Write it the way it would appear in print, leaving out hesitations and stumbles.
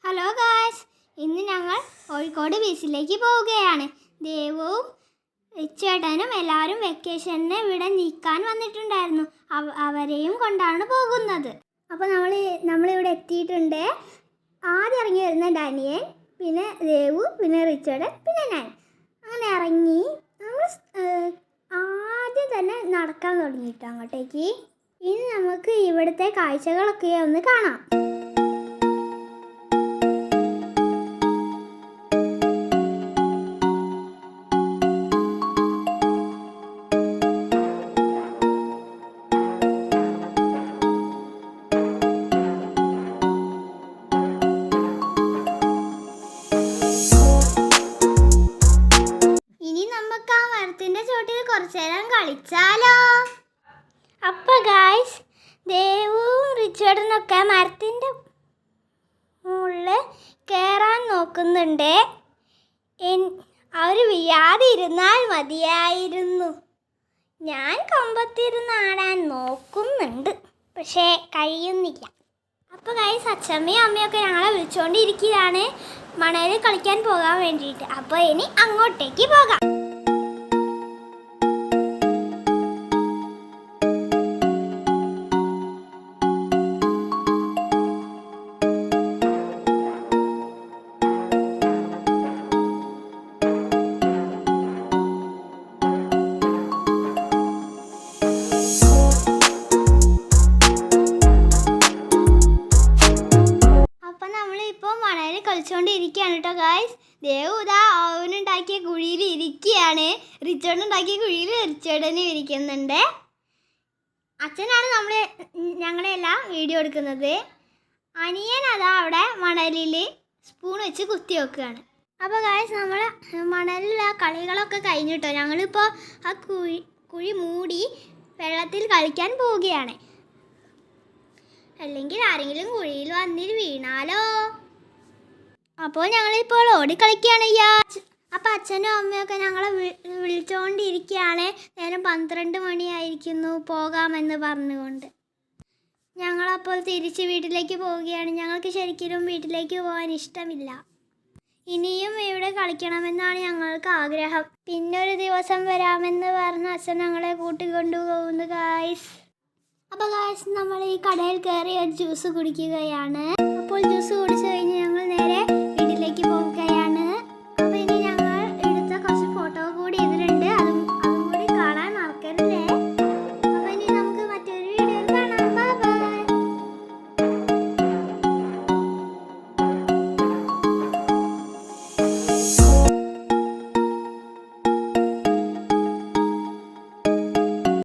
Hello guys, ഇന്ന് ഞങ്ങൾ കോഴിക്കോട് ബീച്ചിലേക്ക് പോവുകയാണ്. ദേവും റിച്ചേട്ടനും എല്ലാവരും വെക്കേഷന് ഇവിടെ നിൽക്കാൻ വന്നിട്ടുണ്ടായിരുന്നു. അവരെയും കൊണ്ടാണ് പോകുന്നത്. അപ്പോൾ നമ്മളിവിടെ എത്തിയിട്ടുണ്ട്. ആദ്യം ഇറങ്ങി വരുന്ന ഡാനിയൻ, പിന്നെ ദേവു, പിന്നെ റിച്ചേട്ടൻ, പിന്നെ ഞാൻ. അങ്ങനെ ഇറങ്ങി നമ്മൾ ആദ്യം തന്നെ നടക്കാൻ തുടങ്ങിയിട്ട് അങ്ങോട്ടേക്ക്. ഇനി നമുക്ക് ഇവിടുത്തെ കാഴ്ചകളൊക്കെ ഒന്ന് കാണാം. ചോട്ടിൽ കുറച്ചു നേരം കളിച്ചാലോ? അപ്പോൾ ഗായ്സ്, ദേവും റിച്ചേർഡനൊക്കെ മരത്തിൻ്റെ മുകളിൽ കയറാൻ നോക്കുന്നുണ്ട്. അവർ വീഴാതെ ഇരുന്നാൽ മതിയായിരുന്നു. ഞാൻ കൊമ്പത്തിരുന്ന് ആടാൻ നോക്കുന്നുണ്ട്, പക്ഷേ കഴിയുന്നില്ല. അപ്പോൾ ഗായ്സ്, അച്ഛമ്മയും അമ്മയൊക്കെ ഞങ്ങളെ വിളിച്ചുകൊണ്ടിരിക്കുകയാണ് മണലിൽ കളിക്കാൻ പോകാൻ വേണ്ടിയിട്ട്. അപ്പോൾ ഇനി അങ്ങോട്ടേക്ക് പോകാം. കളിച്ചുകൊണ്ടിരിക്കുകയാണ് കേട്ടോ ഗായ്സ്. ദേവു ഇതാ അവനുണ്ടാക്കിയ കുഴിയിൽ ഇരിക്കുകയാണ്. റിച്ചേർഡനുണ്ടാക്കിയ കുഴിയിൽ റിച്ചേർഡനും ഇരിക്കുന്നുണ്ട്. അച്ഛനാണ് ഞങ്ങളെല്ലാം വീഡിയോ എടുക്കുന്നത്. അനിയൻ അതാ അവിടെ മണലിൽ സ്പൂൺ വെച്ച് കുത്തി വെക്കുകയാണ്. അപ്പോൾ ഗായ്സ്, നമ്മൾ മണലിൽ ആ കളികളൊക്കെ കഴിഞ്ഞിട്ടോ ഞങ്ങളിപ്പോൾ ആ കുഴി മൂടി വെള്ളത്തിൽ കളിക്കാൻ പോവുകയാണ്. അല്ലെങ്കിൽ ആരെങ്കിലും കുഴിയിൽ വന്നിട്ട് വീണാലോ? അപ്പോൾ ഞങ്ങളിപ്പോൾ ഓടിക്കളിക്കുകയാണ്. അപ്പോൾ അച്ഛനും അമ്മയൊക്കെ ഞങ്ങളെ വിളിച്ചുകൊണ്ടിരിക്കുകയാണ്. നേരം 12 മണിയായിരിക്കുന്നു പോകാമെന്ന് പറഞ്ഞുകൊണ്ട്. ഞങ്ങളപ്പോൾ തിരിച്ച് വീട്ടിലേക്ക് പോവുകയാണ്. ഞങ്ങൾക്ക് ശരിക്കും വീട്ടിലേക്ക് പോകാൻ ഇഷ്ടമില്ല. ഇനിയും ഇവിടെ കളിക്കണമെന്നാണ് ഞങ്ങൾക്ക് ആഗ്രഹം. പിന്നൊരു ദിവസം വരാമെന്ന് പറഞ്ഞ് അച്ഛൻ ഞങ്ങളെ കൂട്ടിക്കൊണ്ടുപോകുന്നു ഗായ്സ്. അപ്പോൾ ഗായ്സ്, നമ്മൾ ഈ കടയിൽ കയറി ഒരു ജ്യൂസ് കുടിക്കുകയാണ്. അപ്പോൾ ജ്യൂസ്